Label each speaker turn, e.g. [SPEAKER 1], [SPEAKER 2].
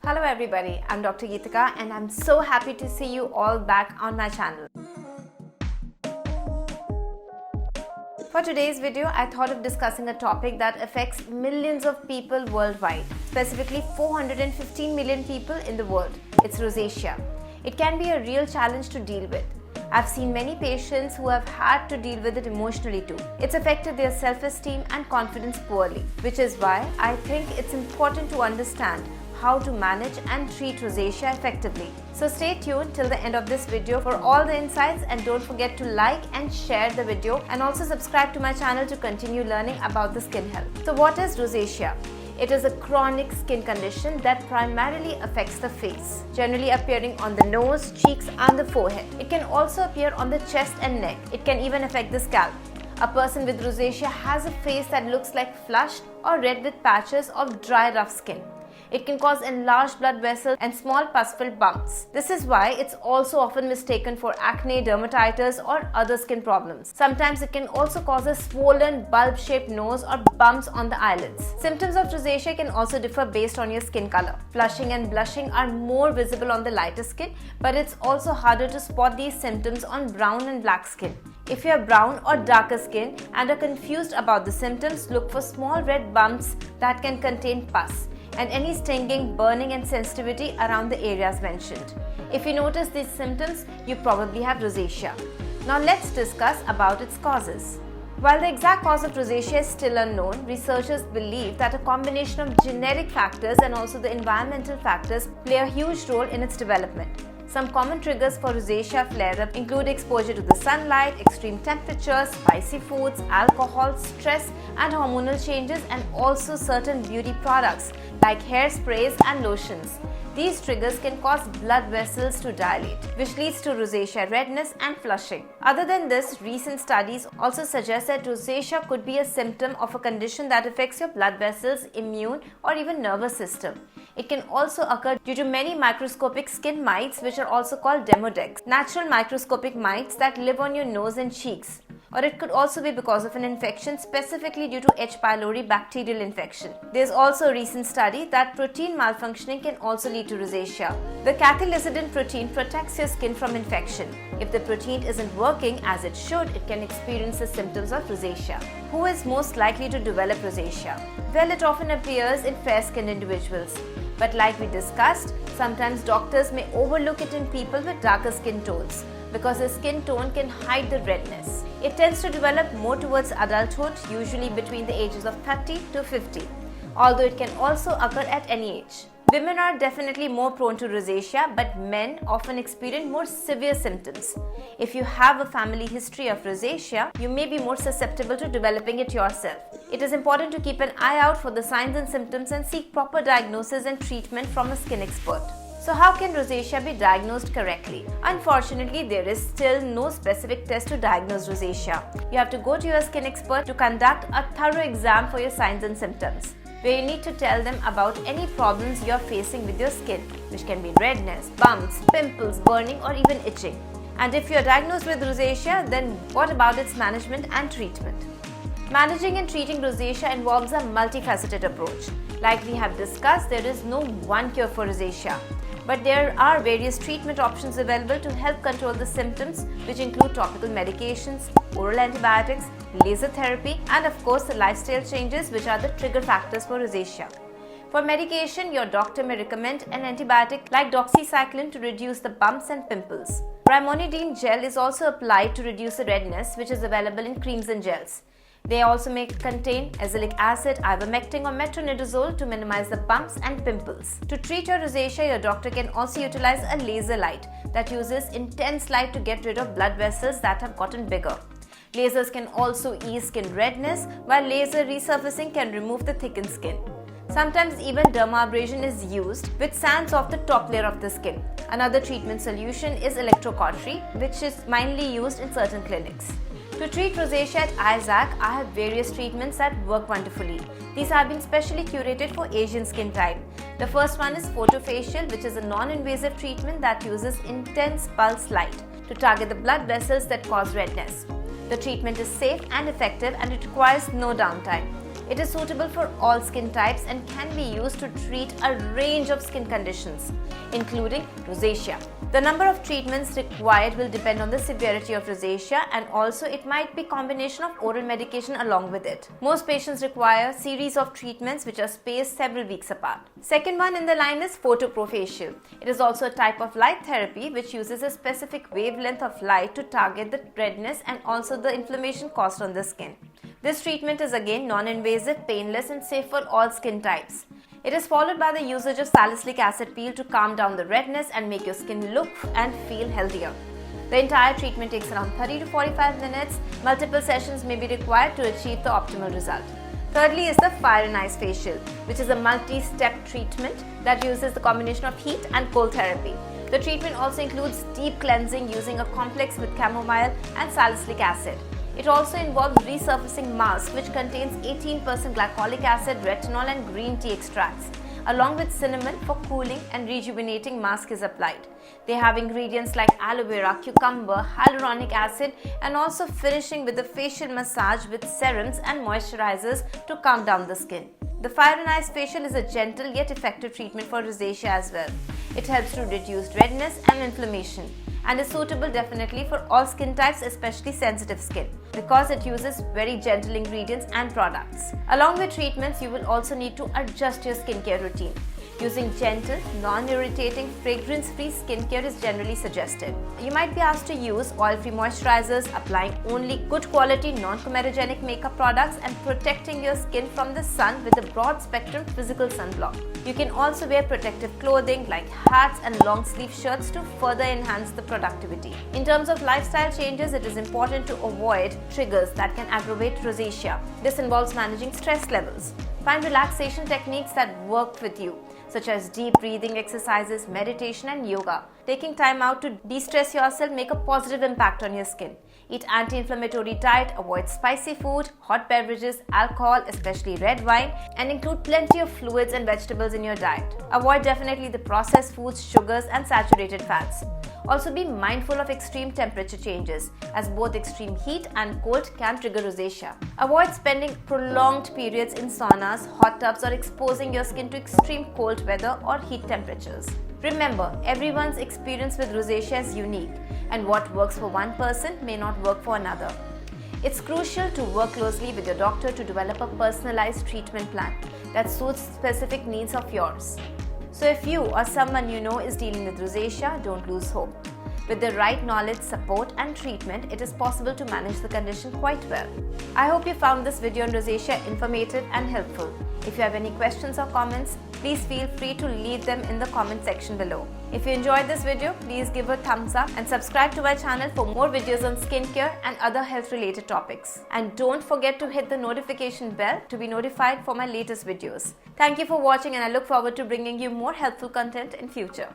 [SPEAKER 1] Hello everybody, I'm Dr. Geetika and I'm so happy to see you all back on my channel. For today's video, I thought of discussing a topic that affects millions of people worldwide, specifically 415 million people in the world. It's rosacea. It can be a real challenge to deal with. I've seen many patients who have had to deal with it emotionally too. It's affected their self-esteem and confidence poorly, which is why I think it's important to understand how to manage and treat rosacea effectively. So stay tuned till the end of this video for all the insights, and don't forget to like and share the video, and also subscribe to my channel to continue learning about the skin health. So what is rosacea? It is a chronic skin condition that primarily affects the face, generally appearing on the nose, cheeks and the forehead. It can also appear on the chest and neck. It can even affect the scalp. A person with rosacea has a face that looks like flushed or red with patches of dry, rough skin. It can cause enlarged blood vessels and small pus-filled bumps. This is why it's also often mistaken for acne, dermatitis or other skin problems. Sometimes it can also cause a swollen, bulb-shaped nose or bumps on the eyelids. Symptoms of rosacea can also differ based on your skin color. Flushing and blushing are more visible on the lighter skin, but it's also harder to spot these symptoms on brown and black skin. If you have brown or darker skin and are confused about the symptoms, look for small red bumps that can contain pus, and any stinging, burning and sensitivity around the areas mentioned. If you notice these symptoms, you probably have rosacea. Now let's discuss about its causes. While the exact cause of rosacea is still unknown, researchers believe that a combination of genetic factors and also the environmental factors play a huge role in its development. Some common triggers for rosacea flare-up include exposure to the sunlight, extreme temperatures, spicy foods, alcohol, stress and hormonal changes, and also certain beauty products like hairsprays and lotions. These triggers can cause blood vessels to dilate, which leads to rosacea redness and flushing. Other than this, recent studies also suggest that rosacea could be a symptom of a condition that affects your blood vessels, immune or even nervous system. It can also occur due to many microscopic skin mites, which are also called demodex, natural microscopic mites that live on your nose and cheeks. Or it could also be because of an infection, specifically due to H. pylori bacterial infection. There's also a recent study that protein malfunctioning can also lead to rosacea. The cathelicidin protein protects your skin from infection. If the protein isn't working as it should, it can experience the symptoms of rosacea. Who is most likely to develop rosacea? Well, it often appears in fair-skinned individuals. But like we discussed, sometimes doctors may overlook it in people with darker skin tones, because the skin tone can hide the redness. It tends to develop more towards adulthood, usually between the ages of 30 to 50, although it can also occur at any age. Women are definitely more prone to rosacea, but men often experience more severe symptoms. If you have a family history of rosacea, you may be more susceptible to developing it yourself. It is important to keep an eye out for the signs and symptoms and seek proper diagnosis and treatment from a skin expert. So how can rosacea be diagnosed correctly? Unfortunately, there is still no specific test to diagnose rosacea. You have to go to your skin expert to conduct a thorough exam for your signs and symptoms, where you need to tell them about any problems you are facing with your skin, which can be redness, bumps, pimples, burning or even itching. And if you are diagnosed with rosacea, then what about its management and treatment? Managing and treating rosacea involves a multifaceted approach. Like we have discussed, there is no one cure for rosacea, but there are various treatment options available to help control the symptoms, which include topical medications, oral antibiotics, laser therapy, and of course the lifestyle changes, which are the trigger factors for rosacea. For medication, your doctor may recommend an antibiotic like doxycycline to reduce the bumps and pimples. Brimonidine gel is also applied to reduce the redness, which is available in creams and gels. They also may contain azelaic acid, ivermectin or metronidazole to minimize the bumps and pimples. To treat your rosacea, your doctor can also utilize a laser light that uses intense light to get rid of blood vessels that have gotten bigger. Lasers can also ease skin redness, while laser resurfacing can remove the thickened skin. Sometimes even dermabrasion is used, which sands off the top layer of the skin. Another treatment solution is electrocautery, which is mainly used in certain clinics. To treat rosacea at Isaac, I have various treatments that work wonderfully. These have been specially curated for Asian skin type. The first one is photofacial, which is a non-invasive treatment that uses intense pulse light to target the blood vessels that cause redness. The treatment is safe and effective, and it requires no downtime. It is suitable for all skin types and can be used to treat a range of skin conditions, including rosacea. The number of treatments required will depend on the severity of rosacea, and also it might be a combination of oral medication along with it. Most patients require a series of treatments which are spaced several weeks apart. Second one in the line is photoprofacial. It is also a type of light therapy which uses a specific wavelength of light to target the redness and also the inflammation caused on the skin. This treatment is again non-invasive, painless and safe for all skin types. It is followed by the usage of salicylic acid peel to calm down the redness and make your skin look and feel healthier. The entire treatment takes around 30 to 45 minutes. Multiple sessions may be required to achieve the optimal result. Thirdly is the fire and ice facial, which is a multi-step treatment that uses the combination of heat and cold therapy. The treatment also includes deep cleansing using a complex with chamomile and salicylic acid. It also involves resurfacing mask which contains 18% glycolic acid, retinol and green tea extracts. Along with cinnamon for cooling and rejuvenating mask is applied. They have ingredients like aloe vera, cucumber, hyaluronic acid and also finishing with a facial massage with serums and moisturizers to calm down the skin. The fire and ice facial is a gentle yet effective treatment for rosacea as well. It helps to reduce redness and inflammation and is suitable definitely for all skin types, especially sensitive skin, because it uses very gentle ingredients and products. Along with treatments, you will also need to adjust your skincare routine. Using gentle, non-irritating, fragrance-free skincare is generally suggested. You might be asked to use oil-free moisturizers, applying only good quality non-comedogenic makeup products and protecting your skin from the sun with a broad-spectrum physical sunblock. You can also wear protective clothing like hats and long-sleeve shirts to further enhance the productivity. In terms of lifestyle changes, it is important to avoid triggers that can aggravate rosacea. This involves managing stress levels. Find relaxation techniques that work with you, such as deep breathing exercises, meditation and yoga. Taking time out to de-stress yourself make a positive impact on your skin. Eat anti-inflammatory diet, avoid spicy food, hot beverages, alcohol, especially red wine, and include plenty of fluids and vegetables in your diet. Avoid definitely the processed foods, sugars and saturated fats. Also be mindful of extreme temperature changes, as both extreme heat and cold can trigger rosacea. Avoid spending prolonged periods in saunas, hot tubs or exposing your skin to extreme cold weather or heat temperatures. Remember, everyone's experience with rosacea is unique, and what works for one person may not work for another. It's crucial to work closely with your doctor to develop a personalized treatment plan that suits specific needs of yours. So if you or someone you know is dealing with rosacea, don't lose hope. With the right knowledge, support and treatment, it is possible to manage the condition quite well. I hope you found this video on rosacea informative and helpful. If you have any questions or comments, please feel free to leave them in the comment section below. If you enjoyed this video, please give a thumbs up and subscribe to my channel for more videos on skincare and other health related topics. And don't forget to hit the notification bell to be notified for my latest videos. Thank you for watching and I look forward to bringing you more helpful content in future.